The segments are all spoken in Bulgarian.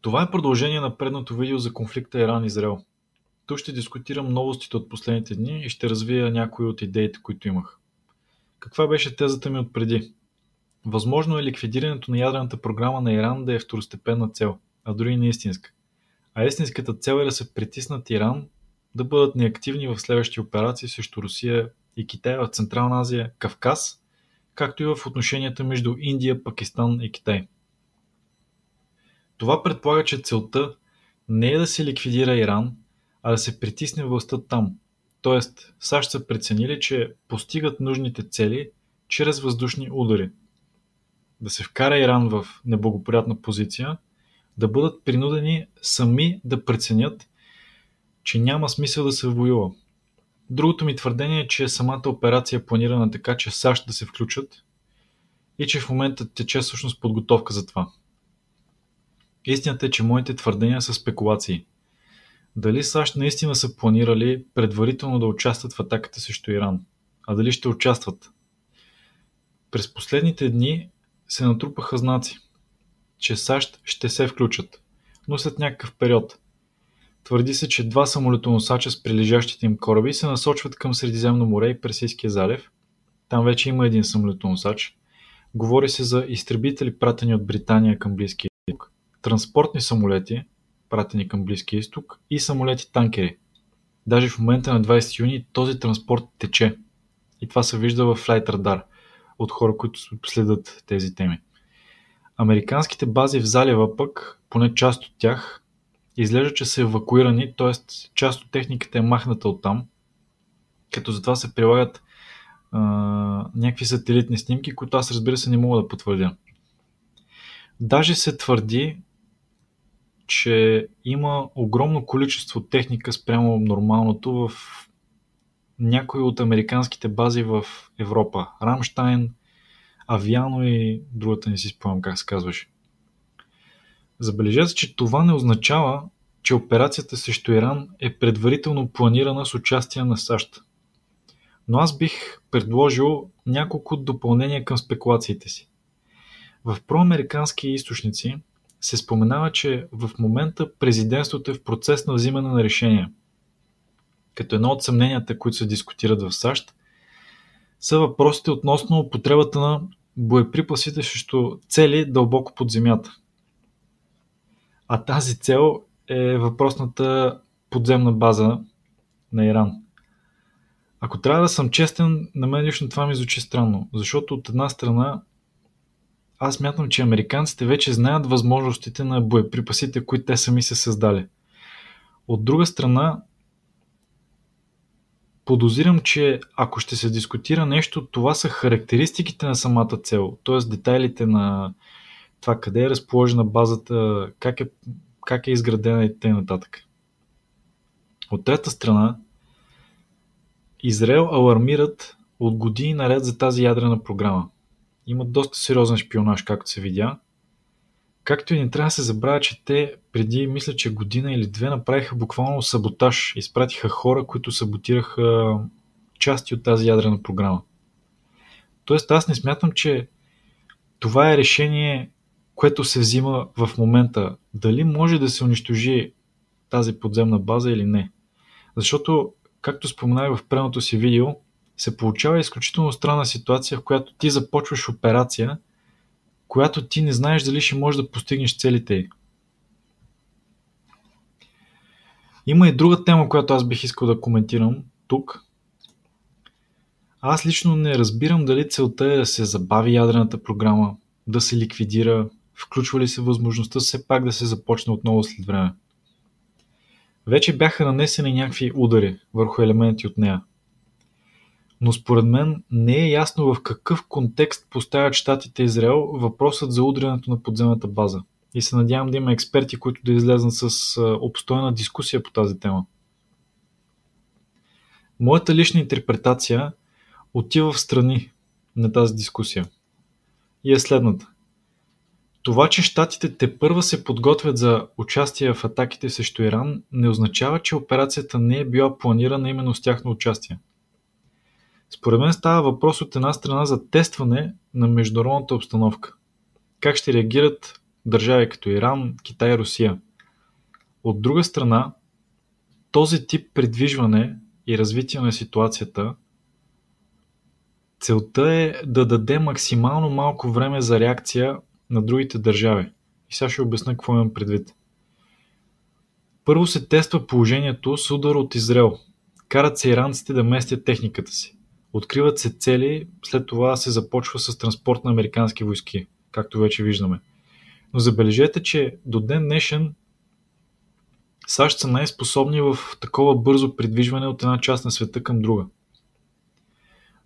Това е продължение на предното видео за конфликта Иран-Израел. Тук ще дискутирам новостите от последните дни и ще развия някои от идеите, които имах. Каква беше тезата ми от преди? Възможно е ликвидирането на ядрената програма на Иран да е второстепенна цел, а дори и не истинска. А истинската цел е да се притиснат Иран да бъдат неактивни в следващи операции срещу Русия и Китай в Централна Азия, Кавказ, както и в отношенията между Индия, Пакистан и Китай. Това предполага, че целта не е да се ликвидира Иран, а да се притисне властта там. Тоест, САЩ са преценили, че постигат нужните цели чрез въздушни удари. Да се вкара Иран в неблагоприятна позиция, да бъдат принудени сами да преценят, че няма смисъл да се воюва. Другото ми твърдение е, че самата операция е планирана така, че САЩ да се включат и че в момента тече всъщност подготовка за това. Истината е, че моите твърдения са спекулации. Дали САЩ наистина са планирали предварително да участват в атаката срещу Иран, а дали ще участват? През последните дни се натрупаха знаци, че САЩ ще се включат, но след някакъв период. Твърди се, че 2 самолетоносача с прилежащите им кораби се насочват към Средиземно море и Персийския залив. Там вече има един самолетоносач. Говори се за изтребители, пратени от Британия към Близкия изток, транспортни самолети, пратени към Близкия изток, и самолети-танкери. Даже в момента на 20 юни този транспорт тече. И това се вижда в Flight Radar от хора, които следят тези теми. Американските бази в залива пък, поне част от тях, изглежда, че са евакуирани, т.е. част от техниката е махната оттам, като затова се прилагат някакви сателитни снимки, които аз, разбира се, не мога да потвърдя. Даже се твърди, че има огромно количество техника спрямо нормалното в някои от американските бази в Европа. Рамштайн, Авиано и другата не си спомням как се казваше. Забележете, че това не означава, че операцията срещу Иран е предварително планирана с участие на САЩ. Но аз бих предложил няколко допълнения към спекулациите си. В проамерикански източници се споменава, че в момента президентството е в процес на взимане на решения. Като едно от съмненията, които се дискутират в САЩ, са въпросите относно употребата на боеприпасите срещу цели дълбоко под земята. А тази цел е въпросната подземна база на Иран. Ако трябва да съм честен, на мен лично това ми звучи странно, защото от една страна аз смятам, че американците вече знаят възможностите на боеприпасите, които те сами са създали. От друга страна, подозирам, че ако ще се дискутира нещо, това са характеристиките на самата цел, т.е. детайлите на това къде е разположена базата, как е изградена и т.н. От трета страна, Израел алармират от години наред за тази ядрена програма. Има доста сериозен шпионаж, както се видя. Както и не трябва да се забравя, че те преди, мисля, че година или две направиха буквално саботаж. Изпратиха хора, които саботираха части от тази ядрена програма. Тоест аз не смятам, че това е решение, което се взима в момента. Дали може да се унищожи тази подземна база или не. Защото, както споменах в предното си видео, се получава изключително странна ситуация, в която ти започваш операция, която ти не знаеш дали ще можеш да постигнеш целите й. Има и друга тема, която аз бих искал да коментирам тук. Аз лично не разбирам дали целта е да се забави ядрената програма, да се ликвидира, включва ли се възможността все пак да се започне отново след време. Вече бяха нанесени някакви удари върху елементи от нея. Но според мен не е ясно в какъв контекст поставят щатите и Израел въпросът за удрянето на подземната база. И се надявам да има експерти, които да излезнат с обстойна дискусия по тази тема. Моята лична интерпретация отива в страни на тази дискусия и е следната. Това, че щатите тепърва се подготвят за участие в атаките срещу Иран, не означава, че операцията не е била планирана именно с тяхно участие. Според мен става въпрос от една страна за тестване на международната обстановка. Как ще реагират държави като Иран, Китай и Русия. От друга страна, този тип придвижване и развитие на ситуацията, целта е да даде максимално малко време за реакция на другите държави. И сега ще обясня какво имам предвид. Първо се тества положението с удар от Израел. Карат се иранците да местят техниката си. Откриват се цели, след това се започва с транспорт на американски войски, както вече виждаме. Но забележете, че до ден днешен САЩ са най-способни в такова бързо придвижване от една част на света към друга.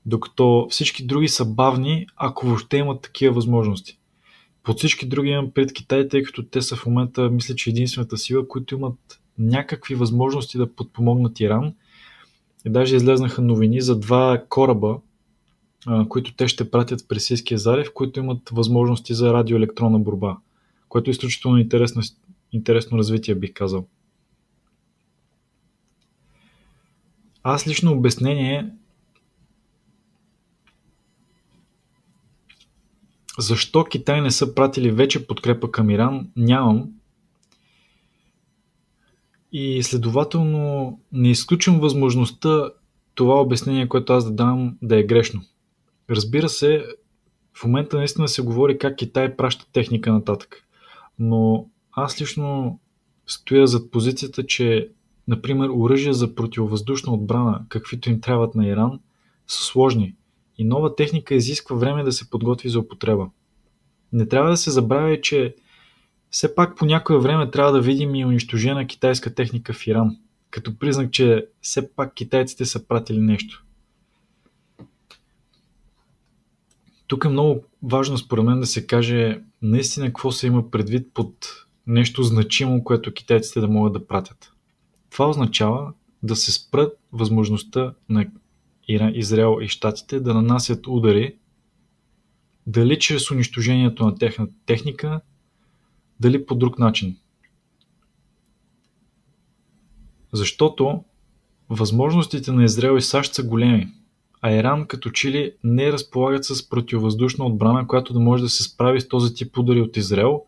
Докато всички други са бавни, ако въобще имат такива възможности. Под всички други имам пред Китай, тъй като те са в момента, мисля, че единствената сила, които имат някакви възможности да подпомогнат Иран. И даже излезнаха новини за 2 кораба, които те ще пратят в Персийския залив, които имат възможности за радиоелектронна борба, което е изключително интересно развитие, бих казал. Аз лично обяснение защо Китай не са пратили вече подкрепа към Иран нямам и следователно не изключвам възможността това обяснение, което аз да дам, да е грешно. Разбира се, в момента наистина се говори как Китай праща техника нататък, но аз лично стоя зад позицията, че например оръжия за противовъздушна отбрана, каквито им трябват на Иран, са сложни и нова техника изисква време да се подготви за употреба. Не трябва да се забравя, че все пак по някое време трябва да видим и унищожена китайска техника в Иран, като признак, че все пак китайците са пратили нещо. Тук е много важно според мен да се каже наистина какво се има предвид под нещо значимо, което китайците да могат да пратят. Това означава да се спрат възможността на Израел и щатите да нанасят удари, дали чрез унищожението на техната техника, дали по друг начин. Защото възможностите на Израел и САЩ са големи, а Иран като че ли не разполагат с противовъздушна отбрана, която да може да се справи с този тип удари от Израел,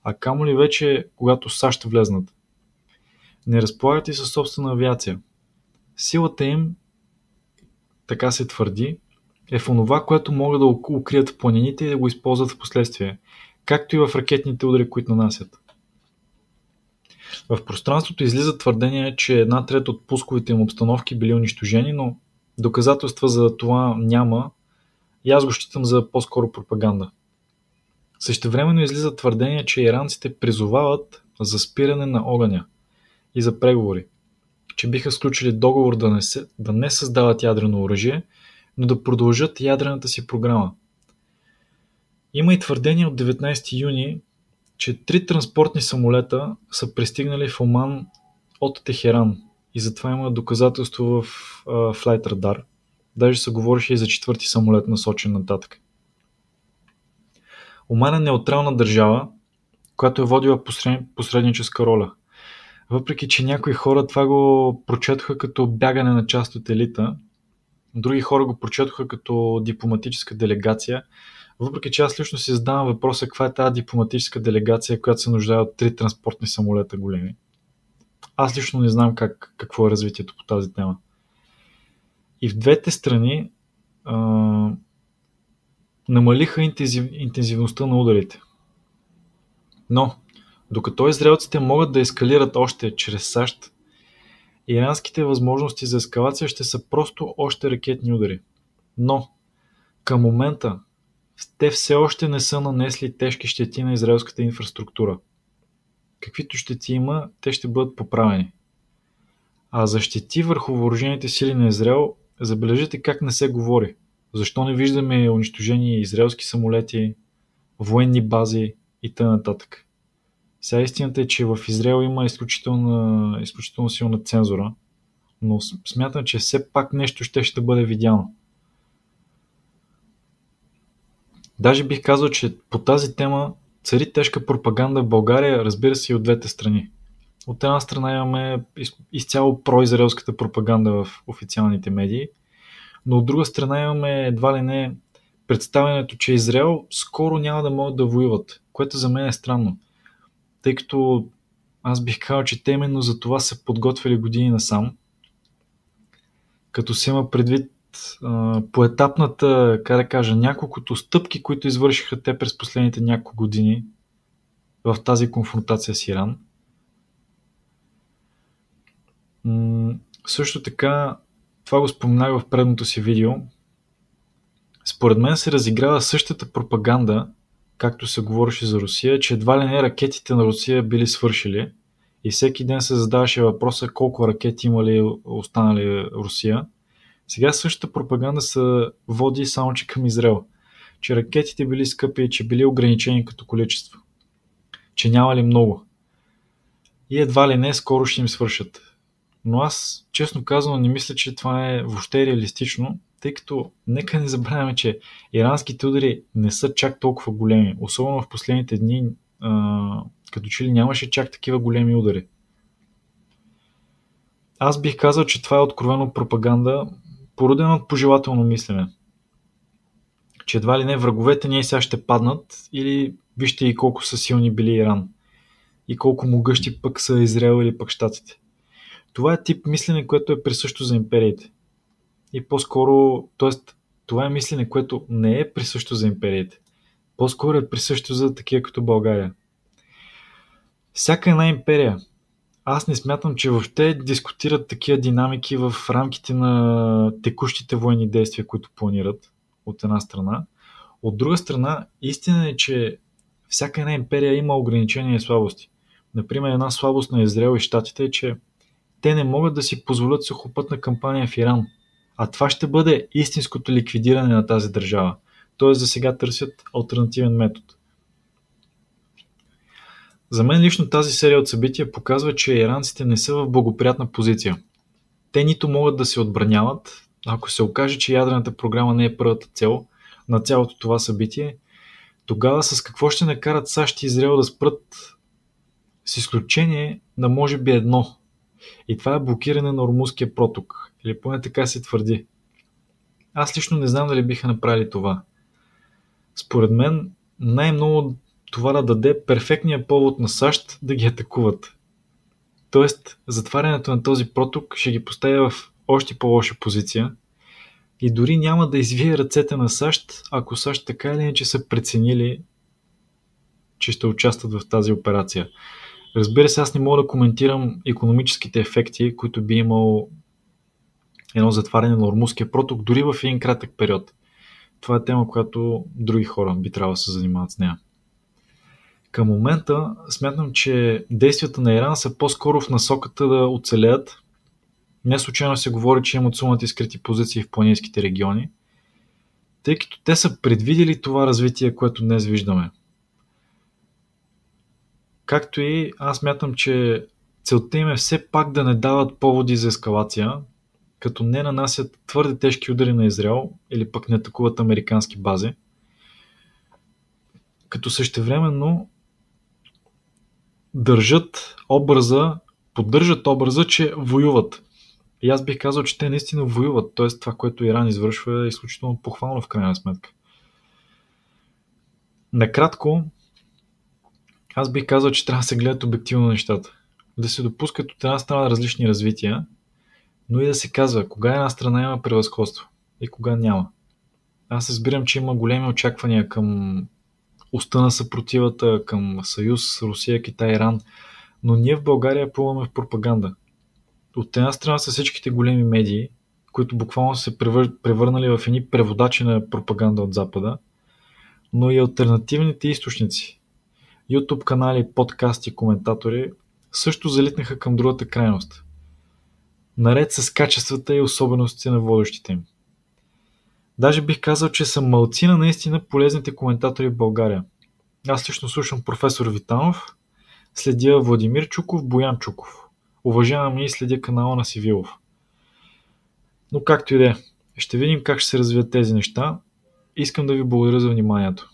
а камо ли вече когато САЩ влезнат. Не разполагат и със собствена авиация. Силата им, така се твърди, е в онова, което могат да укрият в планините и да го използват в последствие, както и в ракетните удари, които нанасят. В пространството излиза твърдение, че 1/3 от пусковите им обстановки били унищожени, но доказателства за това няма и аз го считам за по-скоро пропаганда. Същевременно излиза твърдение, че иранците призовават за спиране на огъня и за преговори, че биха сключили договор да не създават ядрено оръжие, но да продължат ядрената си програма. Има и твърдение от 19 юни, че 3 транспортни самолета са пристигнали в Оман от Техеран и затова има доказателство в Flight Radar. Даже се говореше и за 4-ти самолет насочен нататък. Оман е неутрална държава, която е водила посредническа роля. Въпреки че някои хора това го прочетоха като бягане на част от елита, други хора го прочетоха като дипломатическа делегация, въпреки че аз лично си задавам въпроса каква е тази дипломатическа делегация, която се нуждае от 3 транспортни самолета големи. Аз лично не знам какво е развитието по тази тема. И в двете страни намалиха интензивността на ударите. Но, докато израелците могат да ескалират още чрез САЩ, иранските възможности за ескалация ще са просто още ракетни удари. Но, към момента, те все още не са нанесли тежки щети на израелската инфраструктура. Каквито щети има, те ще бъдат поправени. А за щети върху въоръжените сили на Израел, забележете как не се говори. Защо не виждаме унищожени израелски самолети, военни бази и т.н. Сега истината е, че в Израел има изключително силна цензура, но смятам, че все пак нещо ще бъде видяно. Даже бих казал, че по тази тема цари тежка пропаганда в България, разбира се и от двете страни. От една страна имаме изцяло произраелската пропаганда в официалните медии, но от друга страна имаме едва ли не представянето, че Израел скоро няма да могат да воюват което за мен е странно, тъй като аз бих казал, че те именно за това са подготвили години насам, като се има предвид поетапната, как да кажа, няколкото стъпки, които извършиха те през последните няколко години в тази конфронтация с Иран. Също така, това го споменах в предното си видео, според мен се разиграва същата пропаганда, както се говореше за Русия, че едва ли не ракетите на Русия били свършили и всеки ден се задаваше въпроса колко ракети имали останали Русия. Сега същата пропаганда се води само че към Израел, че ракетите били скъпи и че били ограничени като количество, че нямали много и едва ли не скоро ще им свършат. Но аз, честно казано, не мисля, че това е въобще реалистично, тъй като нека не забравяме, че иранските удари не са чак толкова големи. Особено в последните дни, като че ли нямаше чак такива големи удари. Аз бих казал, че това е откровено пропаганда, породена от пожелателно мислене. Че едва ли не враговете ние сега ще паднат или вижте и колко са силни били Иран и колко могъщи пък са Израел или пък щатите. Това е тип мислене, което е присъщо за империите. И по-скоро, т.е. това е мислене, което не е присъщо за империите. По-скоро е присъщо за такива като България. Всяка една империя, аз не смятам, че въобще дискутират такива динамики в рамките на текущите военни действия, които планират, от една страна. От друга страна, истина е, че всяка една империя има ограничения и слабости. Например, една слабост на Израел и щатите е, че те не могат да си позволят сухопътна кампания в Иран. А това ще бъде истинското ликвидиране на тази държава. Тоест за сега търсят алтернативен метод. За мен лично тази серия от събития показва, че иранците не са в благоприятна позиция. Те нито могат да се отбраняват, ако се окаже, че ядрената програма не е първата цел на цялото това събитие, тогава с какво ще накарат САЩ и Израел да спрат, с изключение на може би едно. И това е блокиране на Ормузския проток. Или поне така се твърди. Аз лично не знам дали биха направили това. Според мен най-много това да даде перфектния повод на САЩ да ги атакуват. Тоест, затварянето на този проток ще ги поставя в още по-лоша позиция и дори няма да извие ръцете на САЩ, ако САЩ така или иначе са преценили, че ще участват в тази операция. Разбира се, аз не мога да коментирам икономическите ефекти, които би имало едно затваряне на Ормузския проток, дори в един кратък период. Това е тема, която други хора би трябвало да се занимават с нея. Към момента смятам, че действията на Иран са по-скоро в насоката да оцелеят. Не случайно се говори, че имат сумати скрити позиции в планинските региони, тъй като те са предвидели това развитие, което днес виждаме. Както и аз смятам, че целта им е все пак да не дават поводи за ескалация, като не нанасят твърде тежки удари на Израел или пък не атакуват американски бази, като същевременно поддържат образа, че воюват. И аз бих казал, че те наистина воюват, т.е. това, което Иран извършва е изключително похвално в крайна сметка. Накратко, аз бих казал, че трябва да се гледат обективно нещата. Да се допускат от една страна различни развития, но и да се казва кога една страна има превъзходство и кога няма. Аз разбирам, че има големи очаквания към уста на съпротивата, към съюз Русия, Китай, Иран, но ние в България плуваме в пропаганда. От една страна са всичките големи медии, които буквално се превърнали в едни преводачи на пропаганда от Запада, но и алтернативните източници. YouTube канали, подкасти, коментатори също залитнаха към другата крайност. Наред с качествата и особеностите на водещите им. Даже бих казал, че са малцина наистина полезните коментатори в България. Аз лично слушам професор Витанов, следя Владимир Чуков, Боян Чуков. Уважавам и следя канала на Сивилов. Но както и да е, ще видим как ще се развият тези неща. Искам да ви благодаря за вниманието.